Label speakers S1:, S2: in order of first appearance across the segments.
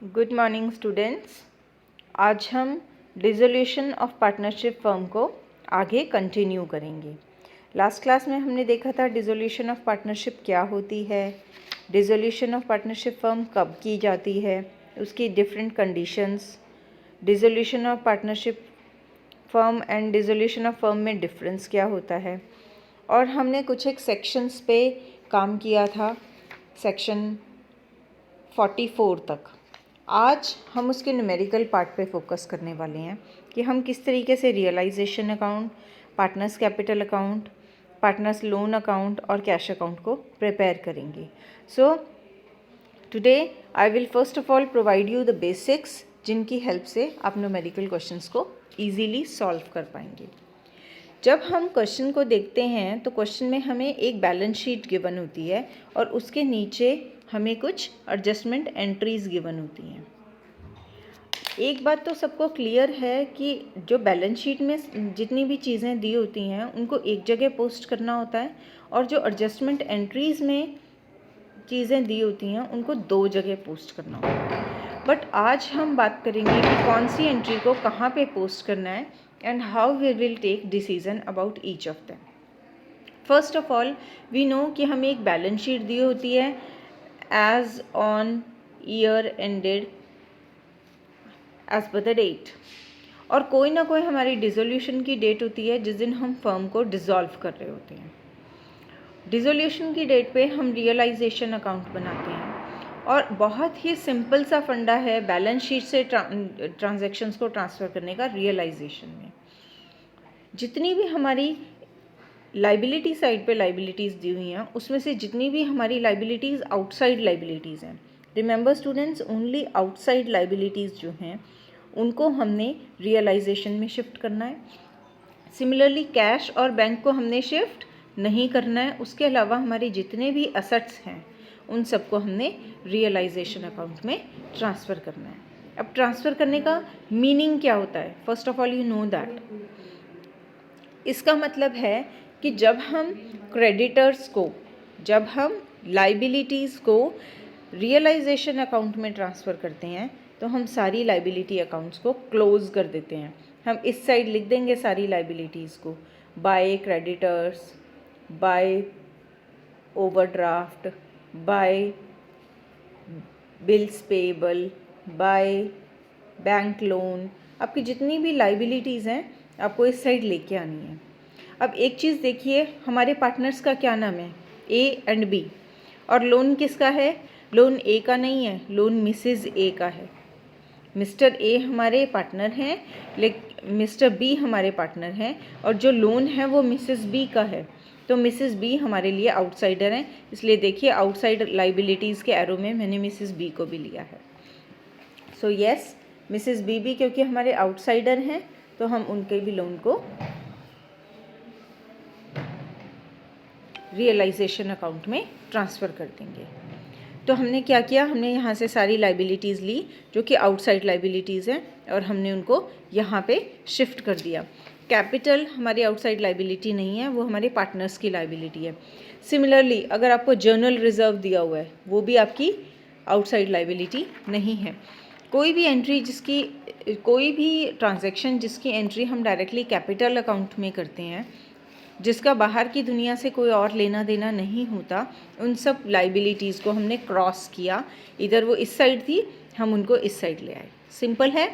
S1: Good morning students. आज हम dissolution of partnership firm को आगे कंटिन्यू करेंगे। लास्ट क्लास में हमने देखा था डिसोल्यूशन ऑफ पार्टनरशिप क्या होती है, डिसोल्यूशन ऑफ पार्टनरशिप फर्म कब की जाती है, उसकी different conditions, dissolution of partnership firm and dissolution of firm में डिफरेंस क्या होता है, और हमने कुछ एक सेक्शंस पे काम किया था, सेक्शन 44 तक। आज हम उसके न्यूमेरिकल पार्ट पे फोकस करने वाले हैं कि हम किस तरीके से realisation account, partners capital account, partners loan account और कैश अकाउंट को प्रिपेयर करेंगे। So today I will first of all provide you the basics, जिनकी हेल्प से आप न्यूमेरिकल क्वेश्चंस को ईजीली सॉल्व कर पाएंगे। जब हम क्वेश्चन को देखते हैं तो क्वेश्चन में हमें एक बैलेंस शीट गिवन होती है और उसके नीचे हमें कुछ एडजस्टमेंट एंट्रीज गिवन होती हैं। एक बात तो सबको क्लियर है कि जो बैलेंस शीट में जितनी भी चीज़ें दी होती हैं उनको एक जगह पोस्ट करना होता है, और जो एडजस्टमेंट एंट्रीज़ में चीज़ें दी होती हैं उनको दो जगह पोस्ट करना होता है। बट आज हम बात करेंगे कि कौन सी एंट्री को कहाँ पे पोस्ट करना है and how we will take decision about each of them. First of all we know कि हमें एक बैलेंस शीट दी होती है as on year ended as per the date, और कोई ना कोई हमारी डिसोल्यूशन की डेट होती है जिस दिन हम फर्म को डिसॉल्व कर रहे होते हैं। डिसोल्यूशन की डेट पे हम रियलाइजेशन अकाउंट बनाते हैं, और बहुत ही सिंपल सा फंडा है बैलेंस शीट से ट्रांजैक्शंस को ट्रांसफ़र करने का। रियलाइजेशन में जितनी भी हमारी लाइबिलिटी साइड पे लाइबिलिटीज़ दी हुई हैं उसमें से जितनी भी हमारी लाइबिलिटीज़ आउटसाइड लाइबिलिटीज़ हैं, remember students, only outside liabilities जो हैं उनको हमने रियलाइजेशन में शिफ्ट करना है। सिमिलरली कैश और बैंक को हमने शिफ्ट नहीं करना है। उसके अलावा हमारे जितने भी असेट्स हैं उन सबको हमने रियलाइजेशन अकाउंट में ट्रांसफ़र करना है। अब ट्रांसफ़र करने का मीनिंग क्या होता है? First of all you know that इसका मतलब है कि जब हम क्रेडिटर्स को, जब हम लाइबिलिटीज़ को रियलाइजेशन अकाउंट में ट्रांसफ़र करते हैं तो हम सारी लाइबिलिटी अकाउंट्स को क्लोज कर देते हैं। हम इस साइड लिख देंगे सारी लाइबिलिटीज़ को, by creditors, by overdraft, by bills payable, by bank loan. आपकी जितनी भी लाइबिलिटीज़ हैं आपको इस साइड लेके आनी है। अब एक चीज़ देखिए, हमारे पार्टनर्स का क्या नाम है? A and B. और लोन किसका है? लोन ए का नहीं है, लोन मिसेस ए का है। मिस्टर ए हमारे पार्टनर हैं, लेकिन मिस्टर बी हमारे पार्टनर हैं, और जो लोन है वो मिसेस बी का है। तो मिसेस बी हमारे लिए आउटसाइडर हैं, इसलिए देखिए आउटसाइड लाइबिलिटीज़ के एरो में मैंने मिसेस बी को भी लिया है। सो यस, मिसेस बी भी क्योंकि हमारे आउटसाइडर हैं तो हम उनके भी लोन को रियलाइजेशन अकाउंट में ट्रांसफ़र कर देंगे। तो हमने क्या किया, हमने यहाँ से सारी लाइबिलिटीज़ ली जो कि आउटसाइड लाइबिलिटीज़ हैं और हमने उनको यहाँ पे शिफ्ट कर दिया। कैपिटल हमारी आउटसाइड लाइबिलिटी नहीं है, वो हमारे पार्टनर्स की लाइबिलिटी है। सिमिलरली अगर आपको जर्नल रिजर्व दिया हुआ है वो भी आपकी आउटसाइड लाइबिलिटी नहीं है। कोई भी एंट्री जिसकी, कोई भी ट्रांजैक्शन जिसकी एंट्री हम डायरेक्टली कैपिटल अकाउंट में करते हैं, जिसका बाहर की दुनिया से कोई और लेना देना नहीं होता, उन सब लाइबिलिटीज़ को हमने क्रॉस किया। इधर वो इस साइड थी, हम उनको इस साइड ले आए। सिंपल है।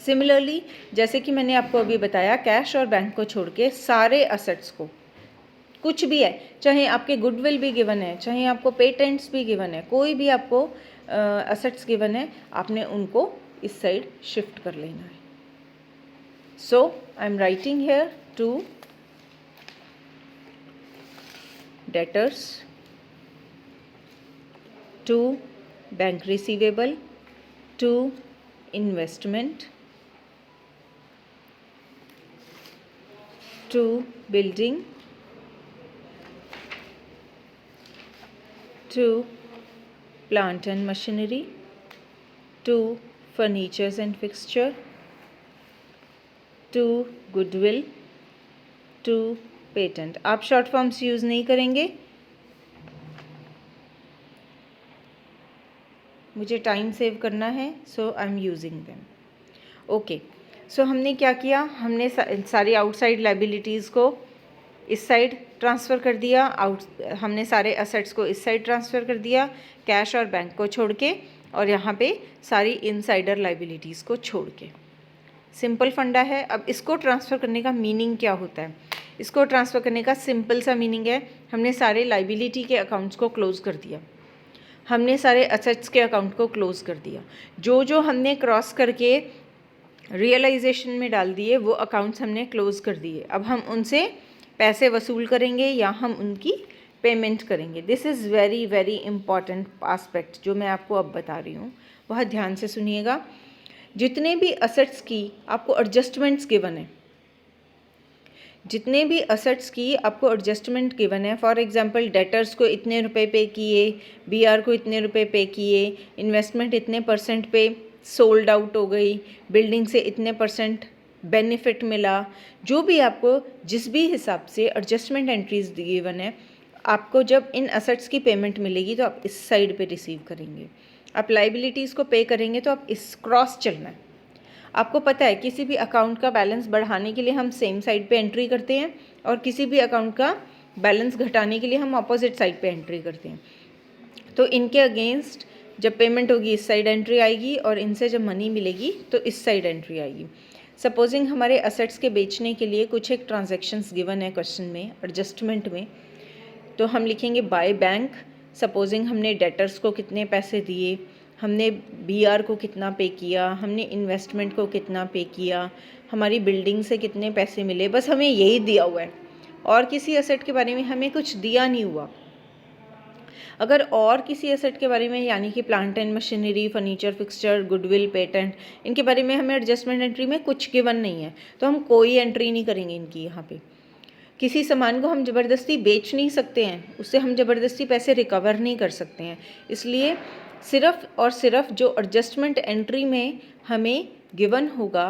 S1: सिमिलरली जैसे कि मैंने आपको अभी बताया, कैश और बैंक को छोड़ के सारे असेट्स को, कुछ भी है, चाहे आपके गुडविल भी गिवन है, चाहे आपको पेटेंट्स भी गिवन है, कोई भी आपको असेट्स गिवन है, आपने उनको इस साइड शिफ्ट कर लेना है। So I am writing here to debtors, to bank receivable, to investment, to building, to plant and machinery, to furnitures and fixture, to goodwill, to patent. आप शॉर्ट फॉर्म्स यूज़ नहीं करेंगे। मुझे time save करना है, so I am using them. Okay, so हमने क्या किया, हमने सारी आउटसाइड लाइबिलिटीज़ को इस साइड ट्रांसफ़र कर दिया, हमने सारे असेट्स को इस साइड ट्रांसफ़र कर दिया, कैश और बैंक को छोड़ के, और यहाँ पे सारी इनसाइडर लाइबिलिटीज़ को छोड़ के। सिंपल फंडा है। अब इसको ट्रांसफ़र करने का मीनिंग क्या होता है? इसको ट्रांसफ़र करने का सिंपल सा मीनिंग है, हमने सारे लाइबिलिटी के अकाउंट्स को क्लोज़ कर दिया, हमने सारे असेट्स के अकाउंट को क्लोज़ कर दिया। जो हमने क्रॉस करके रियलाइजेशन में डाल दिए वो अकाउंट्स हमने क्लोज़ कर दिए। अब हम उनसे पैसे वसूल करेंगे या हम उनकी पेमेंट करेंगे। This is very very important aspect जो मैं आपको अब बता रही हूँ, बहुत ध्यान से सुनिएगा। जितने भी असेट्स की आपको एडजस्टमेंट्स गिवन है, जितने भी असेट्स की आपको एडजस्टमेंट गिवन है, फॉर एग्जांपल डेटर्स को इतने रुपए पे किए, बीआर को इतने रुपए पे किए, इन्वेस्टमेंट इतने परसेंट पे सोल्ड आउट हो गई, बिल्डिंग से इतने परसेंट बेनिफिट मिला, जो भी आपको जिस भी हिसाब से एडजस्टमेंट एंट्रीज गिवन है, आपको जब इन असेट्स की पेमेंट मिलेगी तो आप इस साइड पे रिसीव करेंगे। आप लाइबिलिटीज़ को पे करेंगे तो आप इस क्रॉस चलना है। आपको पता है किसी भी अकाउंट का बैलेंस बढ़ाने के लिए हम सेम साइड पे एंट्री करते हैं और किसी भी अकाउंट का बैलेंस घटाने के लिए हम अपोजिट साइड पे एंट्री करते हैं। तो इनके अगेंस्ट जब पेमेंट होगी इस साइड एंट्री आएगी और इनसे जब मनी मिलेगी तो इस साइड एंट्री आएगी। सपोजिंग हमारे असेट्स के बेचने के लिए कुछ एक ट्रांजैक्शंस गिवन है क्वेश्चन में, एडजस्टमेंट में, तो हम लिखेंगे बाय बैंक। सपोजिंग हमने डेटर्स को कितने पैसे दिए, हमने बीआर को कितना पे किया, हमने इन्वेस्टमेंट को कितना पे किया, हमारी बिल्डिंग से कितने पैसे मिले, बस हमें यही दिया हुआ है और किसी एसेट के बारे में हमें कुछ दिया नहीं हुआ। अगर और किसी एसेट के बारे में यानी कि plant and machinery, furniture, fixture, goodwill, patent, इनके बारे में हमें एडजस्टमेंट एंट्री में कुछ गिवन नहीं है तो हम कोई एंट्री नहीं करेंगे इनकी। यहाँ पे किसी सामान को हम ज़बरदस्ती बेच नहीं सकते हैं, उससे हम ज़बरदस्ती पैसे रिकवर नहीं कर सकते हैं, इसलिए सिर्फ़ और सिर्फ जो एडजस्टमेंट एंट्री में हमें गिवन होगा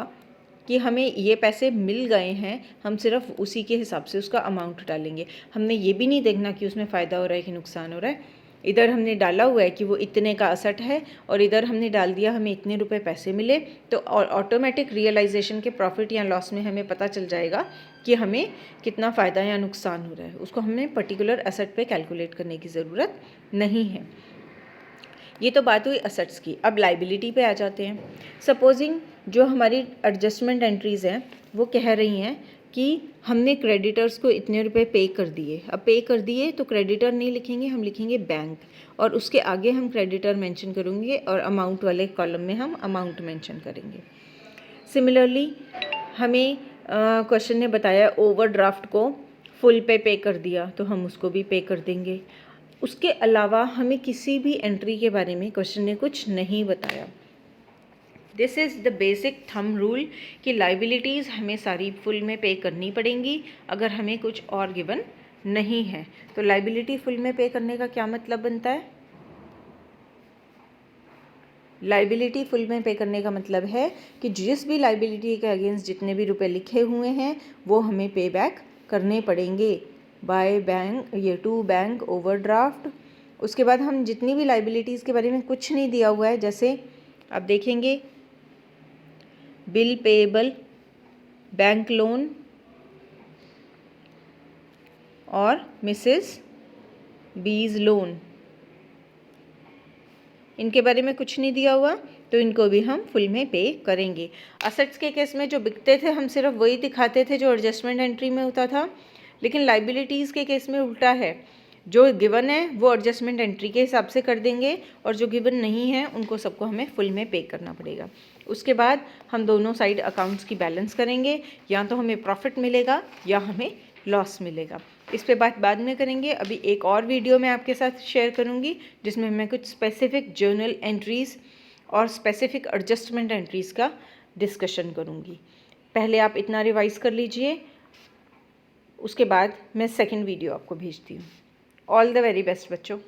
S1: कि हमें ये पैसे मिल गए हैं, हम सिर्फ उसी के हिसाब से उसका अमाउंट डालेंगे। हमने ये भी नहीं देखना कि उसमें फ़ायदा हो रहा है कि नुकसान हो रहा है। इधर हमने डाला हुआ है कि वो इतने का असेट है और इधर हमने डाल दिया हमें इतने रुपए पैसे मिले, तो ऑटोमेटिक रियलाइजेशन के प्रॉफिट या लॉस में हमें पता चल जाएगा कि हमें कितना फ़ायदा या नुकसान हो रहा है। उसको हमें पर्टिकुलर असेट पे कैलकुलेट करने की ज़रूरत नहीं है। ये तो बात हुई असेट्स की। अब लाइबिलिटी पे आ जाते हैं। सपोजिंग जो हमारी एडजस्टमेंट एंट्रीज़ हैं वो कह रही हैं कि हमने क्रेडिटर्स को इतने रुपए पे कर दिए। अब पे कर दिए तो क्रेडिटर नहीं लिखेंगे, हम लिखेंगे बैंक, और उसके आगे हम क्रेडिटर मेंशन करेंगे और अमाउंट वाले कॉलम में हम अमाउंट मेंशन करेंगे। सिमिलरली हमें क्वेश्चन ने बताया ओवरड्राफ्ट को फुल पे कर दिया तो हम उसको भी पे कर देंगे। उसके अलावा हमें किसी भी एंट्री के बारे में क्वेश्चन ने कुछ नहीं बताया। This is the basic thumb rule कि लाइबिलिटीज़ हमें सारी फुल में पे करनी पड़ेंगी अगर हमें कुछ और गिवन नहीं है। तो लाइबिलिटी फुल में पे करने का क्या मतलब बनता है? लाइबिलिटी फुल में पे करने का मतलब है कि जिस भी लाइबिलिटी के अगेंस्ट जितने भी रुपए लिखे हुए हैं वो हमें पे बैक करने पड़ेंगे बाय बैंक, ये टू बैंक, ओवरड्राफ्ट। उसके बाद हम जितनी भी लाइबिलिटीज़ के बारे में कुछ नहीं दिया हुआ है, जैसे आप देखेंगे बिल पेएबल, बैंक लोन और मिसेस बीज लोन, इनके बारे में कुछ नहीं दिया हुआ तो इनको भी हम फुल में पे करेंगे। असेट्स के केस में जो बिकते थे हम सिर्फ वही दिखाते थे जो एडजस्टमेंट एंट्री में होता था, लेकिन लाइबिलिटीज़ के केस में उल्टा है, जो गिवन है वो एडजस्टमेंट एंट्री के हिसाब से कर देंगे और जो गिवन नहीं है उनको सबको हमें फुल में पे करना पड़ेगा। उसके बाद हम दोनों साइड अकाउंट्स की बैलेंस करेंगे, या तो हमें प्रॉफिट मिलेगा या हमें लॉस मिलेगा। इस पे बात बाद में करेंगे। अभी एक और वीडियो मैं आपके साथ शेयर करूँगी जिसमें मैं कुछ स्पेसिफिक जर्नल एंट्रीज़ और स्पेसिफिक एडजस्टमेंट एंट्रीज़ का डिस्कशन करूँगी। पहले आप इतना रिवाइज़ कर लीजिए, उसके बाद मैं सेकंड वीडियो आपको भेजती हूँ। ऑल द वेरी बेस्ट बच्चों।